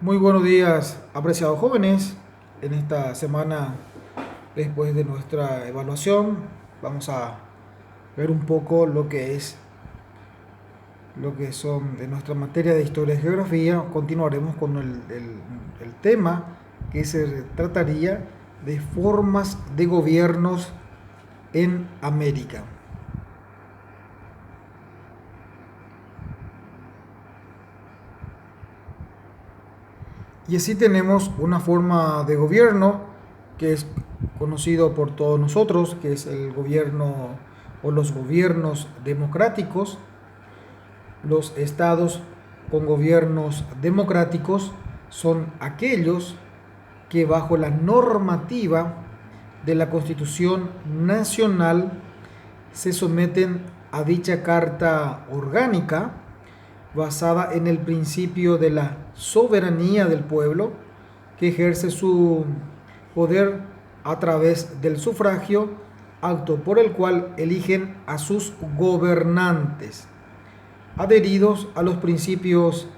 Muy buenos días, apreciados jóvenes. En esta semana, después de nuestra evaluación, vamos a ver un poco lo que son de nuestra materia de historia y geografía. Continuaremos con el tema que se trataría de formas de gobiernos en América. Y así tenemos una forma de gobierno que es conocido por todos nosotros, que es el gobierno o los gobiernos democráticos. Los estados con gobiernos democráticos son aquellos que bajo la normativa de la Constitución Nacional se someten a dicha Carta Orgánica basada en el principio de la soberanía del pueblo, que ejerce su poder a través del sufragio, acto por el cual eligen a sus gobernantes, adheridos a los principios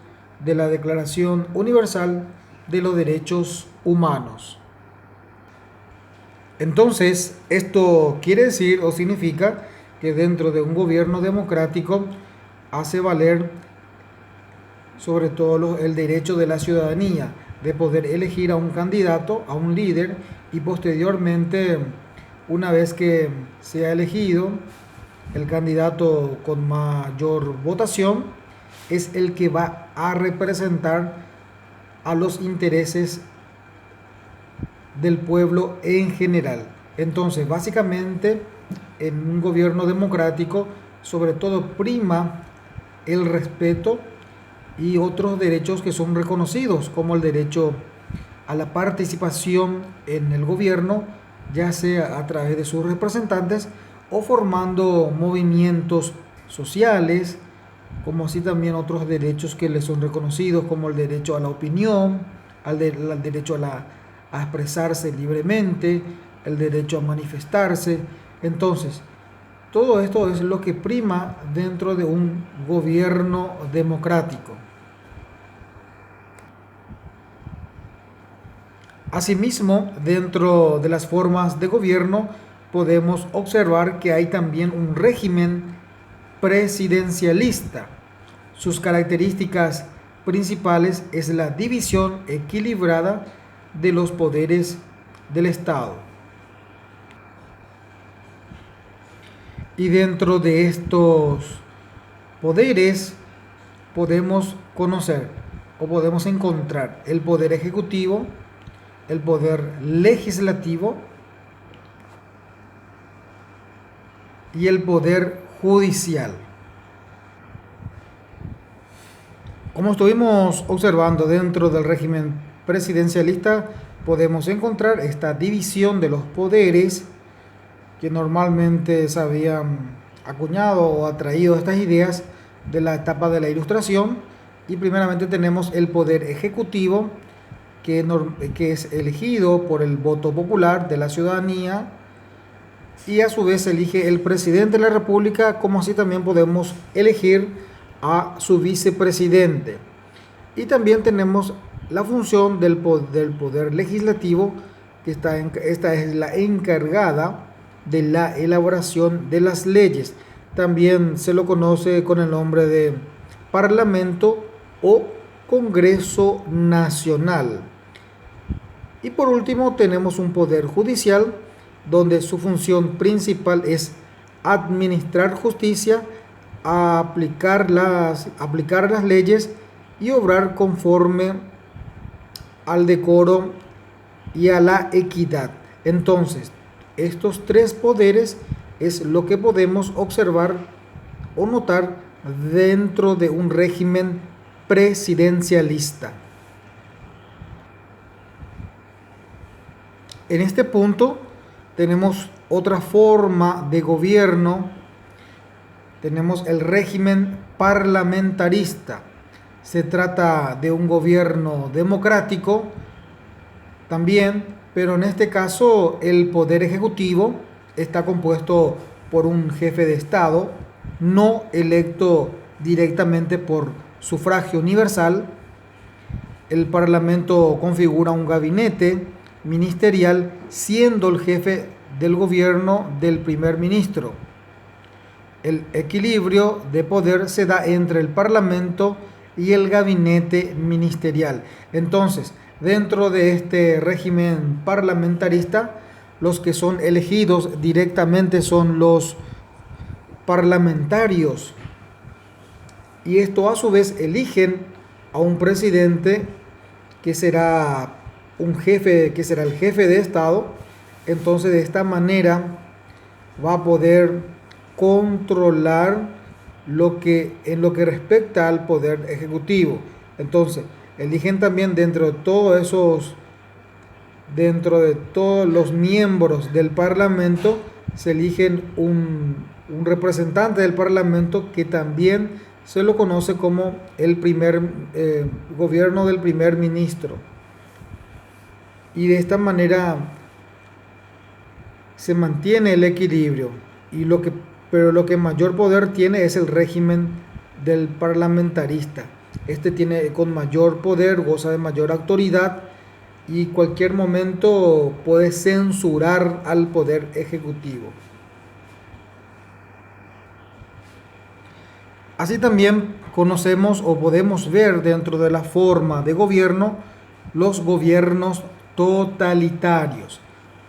de la Declaración Universal de los Derechos Humanos. Entonces, esto quiere decir o significa que dentro de un gobierno democrático hace valer sobre todo el derecho de la ciudadanía de poder elegir a un candidato, a un líder, y posteriormente, una vez que sea elegido, el candidato con mayor votación es el que va a representar a los intereses del pueblo en general. Entonces, básicamente, en un gobierno democrático, sobre todo prima el respeto y otros derechos que son reconocidos, como el derecho a la participación en el gobierno, ya sea a través de sus representantes o formando movimientos sociales, como así también otros derechos que les son reconocidos, como el derecho a la opinión, al derecho a expresarse libremente, el derecho a manifestarse. Entonces, todo esto es lo que prima dentro de un gobierno democrático. Asimismo, dentro de las formas de gobierno podemos observar que hay también un régimen presidencialista. Sus características principales es la división equilibrada de los poderes del Estado. Y dentro de estos poderes podemos conocer o podemos encontrar el poder ejecutivo, el poder legislativo y el poder judicial. Como estuvimos observando dentro del régimen presidencialista, podemos encontrar esta división de los poderes que normalmente se habían acuñado o atraído estas ideas de la etapa de la Ilustración. Y primeramente tenemos el poder ejecutivo, que es elegido por el voto popular de la ciudadanía, y a su vez elige el presidente de la República, como así también podemos elegir a su vicepresidente. Y también tenemos la función del poder legislativo, que esta es la encargada de la elaboración de las leyes. También se lo conoce con el nombre de Parlamento o Congreso Nacional. Y por último tenemos un poder judicial, donde su función principal es administrar justicia, aplicar las leyes y obrar conforme al decoro y a la equidad. Entonces, estos tres poderes es lo que podemos observar o notar dentro de un régimen presidencialista. En este punto tenemos otra forma de gobierno. Tenemos el régimen parlamentarista. Se trata de un gobierno democrático también, pero en este caso el poder ejecutivo está compuesto por un jefe de Estado no electo directamente por sufragio universal, El Parlamento configura un gabinete ministerial, siendo el jefe del gobierno del primer ministro. El equilibrio de poder se da entre el Parlamento y el gabinete ministerial. Entonces, dentro de este régimen parlamentarista, los que son elegidos directamente son los parlamentarios, y esto a su vez eligen a un presidente que será un jefe, que será el jefe de Estado. Entonces, de esta manera va a poder controlar en lo que respecta al poder ejecutivo. Entonces, eligen también dentro de todos los miembros del Parlamento, se eligen un representante del Parlamento, que también se lo conoce como el gobierno del primer ministro. Y de esta manera se mantiene el equilibrio. Pero lo que mayor poder tiene es el régimen del parlamentarista. Este tiene con mayor poder, goza de mayor autoridad, y cualquier momento puede censurar al poder ejecutivo. Así también conocemos o podemos ver dentro de la forma de gobierno los gobiernos totalitarios.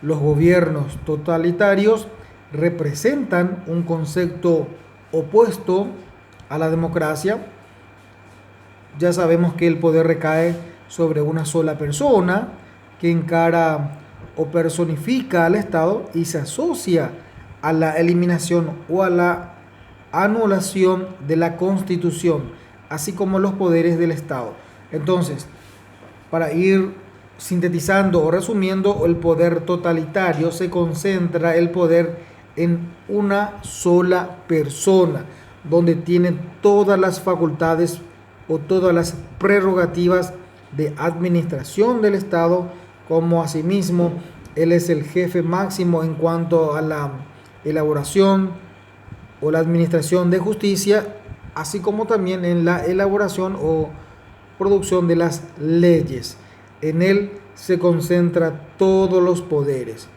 Los gobiernos totalitarios representan un concepto opuesto a la democracia. Ya sabemos que el poder recae sobre una sola persona, que encara o personifica al Estado y se asocia a la eliminación o a la anulación de la Constitución, así como los poderes del Estado. Entonces, para ir sintetizando o resumiendo, el poder totalitario se concentra el poder en una sola persona, donde tiene todas las facultades o todas las prerrogativas de administración del Estado, como asimismo él es el jefe máximo en cuanto a la elaboración o la administración de justicia, así como también en la elaboración o producción de las leyes. En él se concentra todos los poderes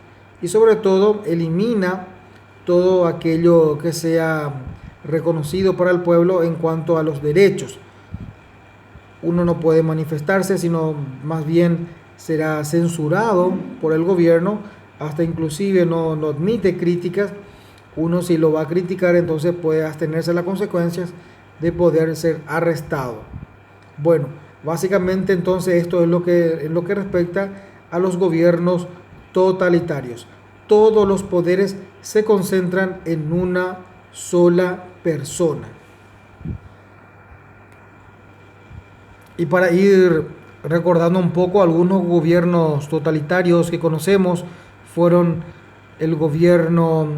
y sobre todo elimina todo aquello que sea reconocido para el pueblo en cuanto a los derechos. Uno no puede manifestarse, sino más bien será censurado por el gobierno, hasta inclusive no admite críticas. Uno, si lo va a criticar, entonces puede abstenerse de las consecuencias de poder ser arrestado. Bueno, básicamente entonces esto es en lo que respecta a los gobiernos totalitarios. Todos los poderes se concentran en una sola persona. Y para ir recordando un poco, algunos gobiernos totalitarios que conocemos fueron el gobierno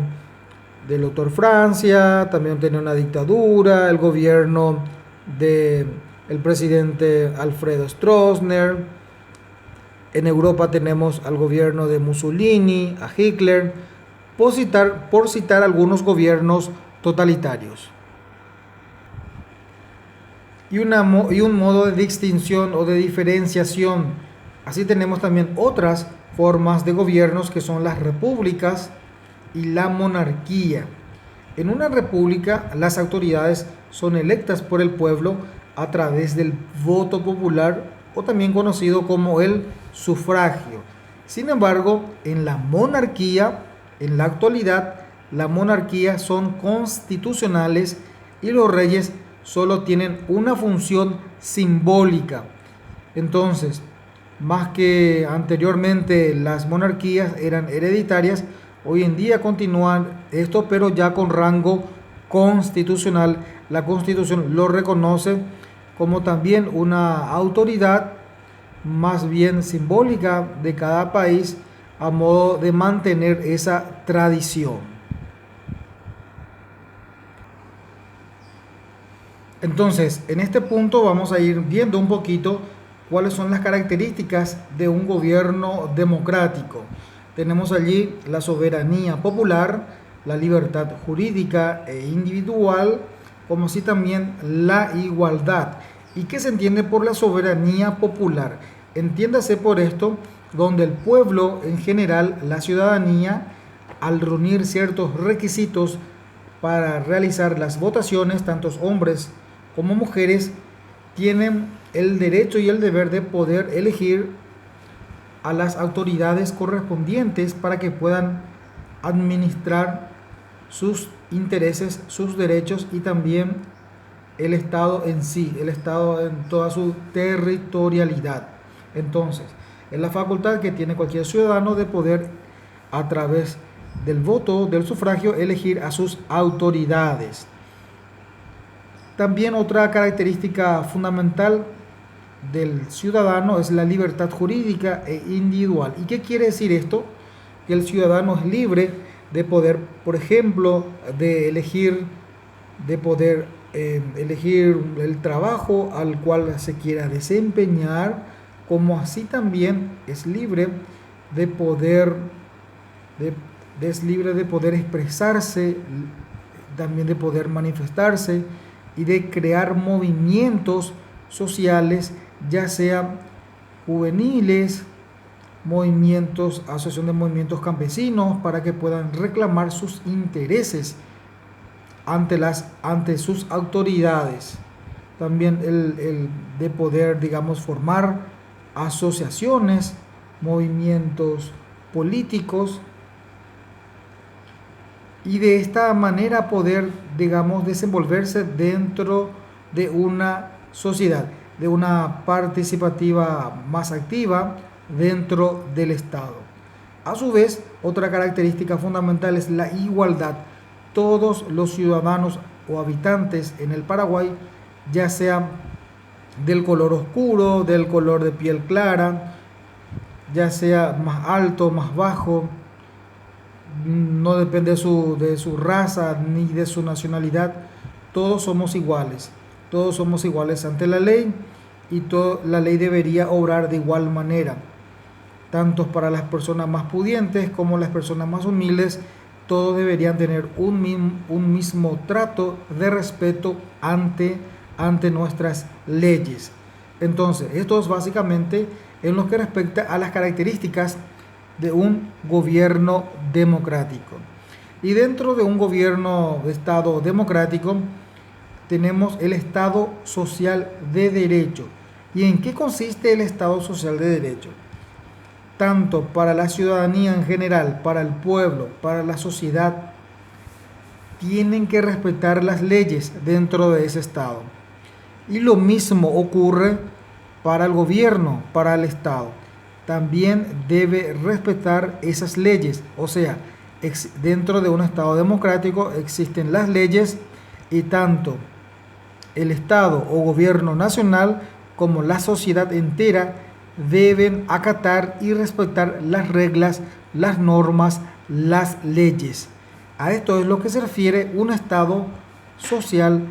del doctor Francia, también tenía una dictadura, el gobierno del presidente Alfredo Stroessner. En Europa tenemos al gobierno de Mussolini, a Hitler, por citar algunos gobiernos totalitarios. Y un modo de distinción o de diferenciación. Así tenemos también otras formas de gobiernos, que son las repúblicas y la monarquía. En una república, las autoridades son electas por el pueblo a través del voto popular, o también conocido como el sufragio. Sin embargo, en la monarquía, en la actualidad, la monarquía son constitucionales y los reyes solo tienen una función simbólica. Entonces, más que anteriormente las monarquías eran hereditarias, hoy en día continúan esto, pero ya con rango constitucional. La Constitución lo reconoce como también una autoridad más bien simbólica de cada país, a modo de mantener esa tradición. Entonces, en este punto vamos a ir viendo un poquito cuáles son las características de un gobierno democrático. Tenemos allí la soberanía popular, la libertad jurídica e individual, como así también la igualdad. ¿Y qué se entiende por la soberanía popular? Entiéndase por esto, donde el pueblo en general, la ciudadanía, al reunir ciertos requisitos para realizar las votaciones, tantos hombres como mujeres, tienen el derecho y el deber de poder elegir a las autoridades correspondientes para que puedan administrar sus intereses, sus derechos y también el Estado en sí, el Estado en toda su territorialidad. Entonces, es la facultad que tiene cualquier ciudadano de poder, a través del voto, del sufragio, elegir a sus autoridades. También otra característica fundamental del ciudadano es la libertad jurídica e individual. ¿Y qué quiere decir esto? Que el ciudadano es libre de poder, por ejemplo, de elegir, de poder elegir el trabajo al cual se quiera desempeñar, como así también es libre de poder, es libre de poder expresarse, también de poder manifestarse y de crear movimientos sociales, ya sean juveniles, movimientos, asociación de movimientos campesinos, para que puedan reclamar sus intereses ante sus autoridades. También el de poder, digamos, formar asociaciones, movimientos políticos, y de esta manera poder, digamos, desenvolverse dentro de una sociedad, de una participativa más activa dentro del Estado. A su vez, otra característica fundamental es la igualdad. Todos los ciudadanos o habitantes en el Paraguay, ya sean del color oscuro, del color de piel clara, ya sea más alto, más bajo, no depende de su raza ni de su nacionalidad, todos somos iguales ante la ley, y la ley debería obrar de igual manera, tanto para las personas más pudientes como las personas más humildes. Todos deberían tener un mismo trato de respeto ante nuestras leyes. Entonces, esto es básicamente en lo que respecta a las características de un gobierno democrático. Y dentro de un gobierno de Estado democrático tenemos el Estado social de derecho. ¿Y en qué consiste el Estado social de derecho? Tanto para la ciudadanía en general, para el pueblo, para la sociedad, tienen que respetar las leyes dentro de ese Estado. Y lo mismo ocurre para el gobierno, para el Estado. También debe respetar esas leyes. O sea, dentro de un Estado democrático existen las leyes, y tanto el Estado o gobierno nacional como la sociedad entera deben acatar y respetar las reglas, las normas, las leyes. A esto es lo que se refiere un Estado social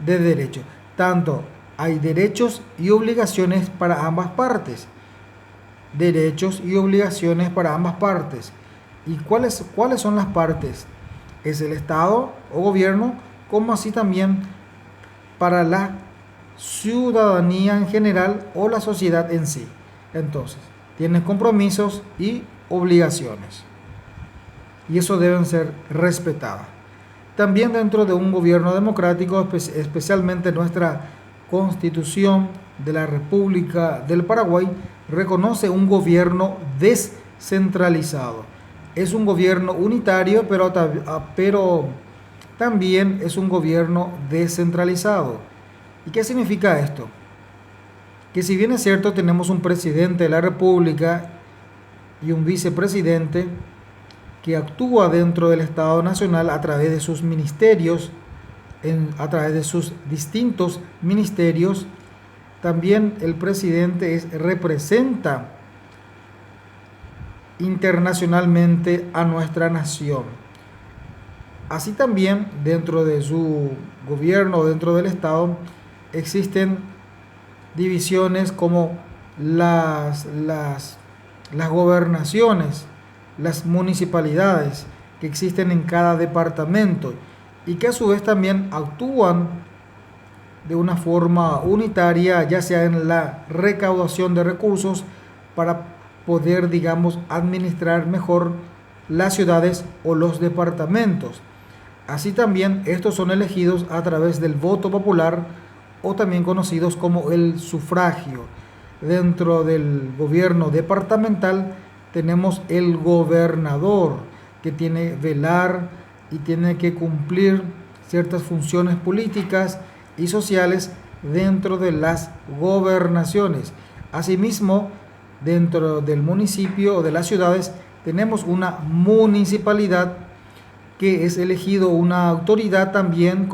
de derecho. Tanto hay derechos y obligaciones para ambas partes. Derechos y obligaciones para ambas partes. ¿Y cuáles son las partes? Es el Estado o gobierno, como así también para la ciudadanía en general o la sociedad en sí. Entonces, tienen compromisos y obligaciones, y eso deben ser respetadas. También dentro de un gobierno democrático, especialmente nuestra Constitución de la República del Paraguay reconoce un gobierno descentralizado. Es un gobierno unitario, pero también es un gobierno descentralizado. ¿Y qué significa esto? Que si bien es cierto, tenemos un presidente de la República y un vicepresidente que actúa dentro del Estado Nacional a través de sus ministerios, a través de sus distintos ministerios, también el presidente representa internacionalmente a nuestra nación. Así también dentro de su gobierno, dentro del Estado, existen divisiones como las gobernaciones, las municipalidades que existen en cada departamento, y que a su vez también actúan de una forma unitaria, ya sea en la recaudación de recursos para poder, digamos, administrar mejor las ciudades o los departamentos. Así también estos son elegidos a través del voto popular o también conocidos como el sufragio. Dentro del gobierno departamental tenemos el gobernador, que tiene que velar y tiene que cumplir ciertas funciones políticas y sociales dentro de las gobernaciones. Asimismo, dentro del municipio o de las ciudades tenemos una municipalidad, que es elegido una autoridad también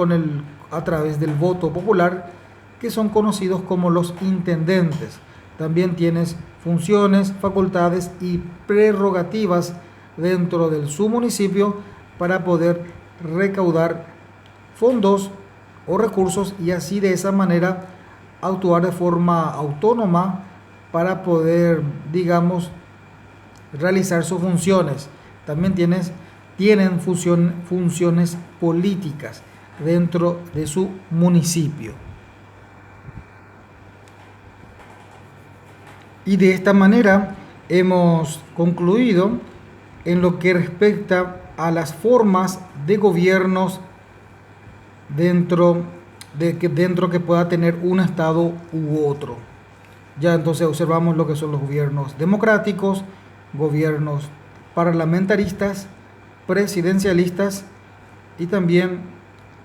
a través del voto popular, que son conocidos como los intendentes. También tienes funciones, facultades y prerrogativas dentro de su municipio para poder recaudar fondos o recursos y así de esa manera actuar de forma autónoma para poder, digamos, realizar sus funciones. También tienen funciones políticas dentro de su municipio. Y de esta manera hemos concluido en lo que respecta a las formas de gobiernos dentro que pueda tener un estado u otro. Ya entonces observamos lo que son los gobiernos democráticos, gobiernos parlamentaristas, presidencialistas y también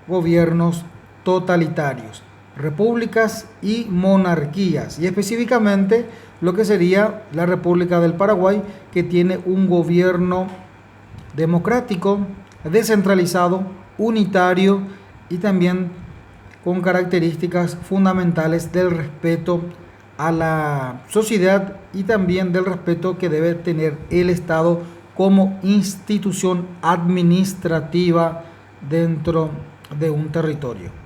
gobiernos totalitarios, repúblicas y monarquías, y específicamente lo que sería la República del Paraguay, que tiene un gobierno democrático, descentralizado, unitario y también con características fundamentales del respeto a la sociedad y también del respeto que debe tener el Estado como institución administrativa dentro de un territorio.